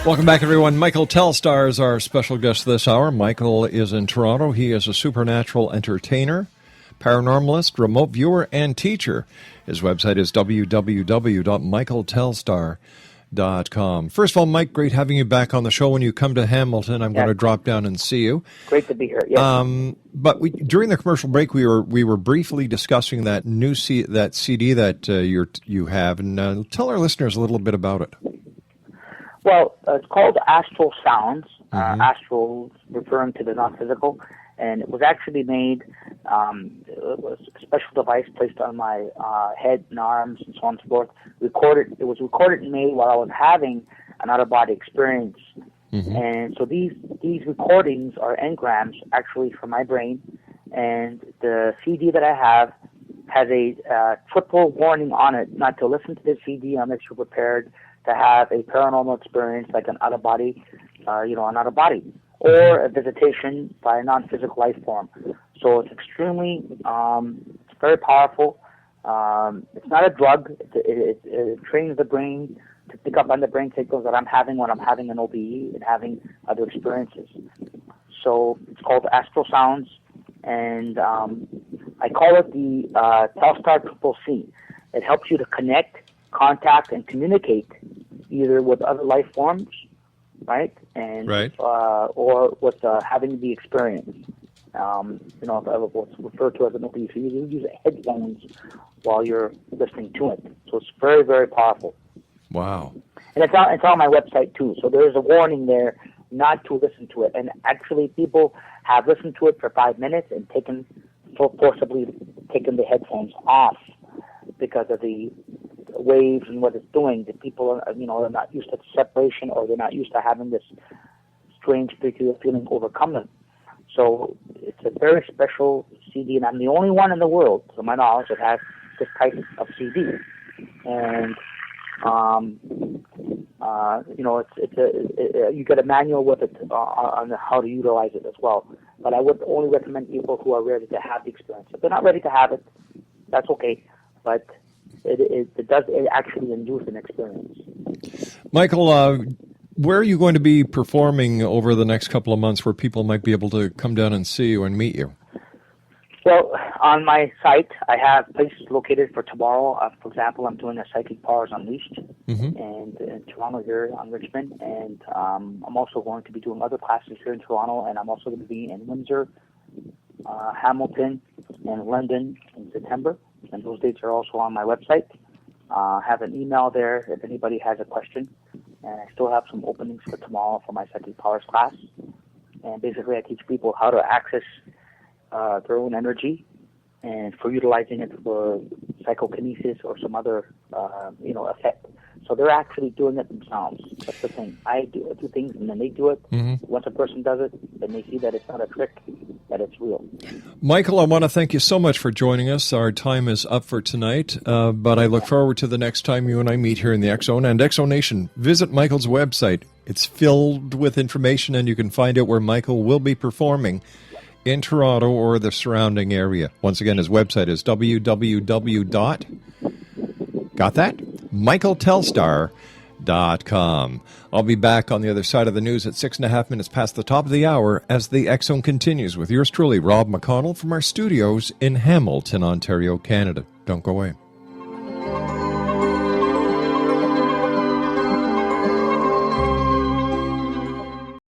Welcome back, everyone. Michael Telstarr is our special guest this hour. Michael is in Toronto. He is a supernatural entertainer, paranormalist, remote viewer, and teacher. His website is www.michaeltelstarr.com. First of all, Mike, great having you back on the show. When you come to Hamilton, I'm going to drop down and see you. Great to be here. Yes. But during the commercial break, we were briefly discussing that new that CD that you have, and tell our listeners a little bit about it. Well, it's called Astral Sounds. Astral referring to the non-physical, and it was actually made. It was a special device placed on my head and arms and so on and so forth. It was recorded and made while I was having an out-of-body experience. And so these recordings are engrams actually from my brain, and the CD that I have has a triple warning on it not to listen to the CD unless you're prepared to have a paranormal experience like an out-of-body, or a visitation by a non-physical life form. So it's extremely, it's very powerful. It's not a drug. It trains the brain to pick up on the brain signals that I'm having when I'm having an OBE and having other experiences. So it's called Astral Sounds, and I call it the Telstarr Triple C. It helps you to connect, contact, and communicate either with other life forms, right? And or with having the experience. What's referred to as an OBE. So you use headphones while you're listening to it. So it's very, very powerful. Wow. And it's on my website too. So there is a warning there not to listen to it. And actually, people have listened to it for 5 minutes and forcibly taken the headphones off because of the waves and what it's doing. The people are not used to separation, or they're not used to having this strange particular feeling overcome them. So it's a very special CD, and I'm the only one in the world, to my knowledge, that has this type of CD. And you get a manual with it on how to utilize it as well. But I would only recommend people who are ready to have the experience. If they're not ready to have it, that's okay. But it does actually induce an experience. Michael, where are you going to be performing over the next couple of months where people might be able to come down and see you and meet you? Well, on my site, I have places located for tomorrow. For example, I'm doing a Psychic Powers Unleashed and in Toronto here on Richmond. And I'm also going to be doing other classes here in Toronto. And I'm also going to be in Windsor, Hamilton, and London in September. And those dates are also on my website. I have an email there if anybody has a question. And I still have some openings for tomorrow for my Psychic Powers class. And basically, I teach people how to access their own energy, and for utilizing it for psychokinesis or some other, effect. So they're actually doing it themselves. That's the thing. I do things, and then they do it. Once a person does it, then they see that it's not a trick, that it's real. Michael, I want to thank you so much for joining us. Our time is up for tonight, but I look forward to the next time you and I meet here in the X-Zone. And X-Zone Nation, visit Michael's website. It's filled with information, and you can find out where Michael will be performing in Toronto or the surrounding area. Once again, his website is michaeltelstarr.com. I'll be back on the other side of the news at 6.5 minutes past the top of the hour as the X-Zone continues with yours truly, Rob McConnell, from our studios in Hamilton, Ontario, Canada. Don't go away.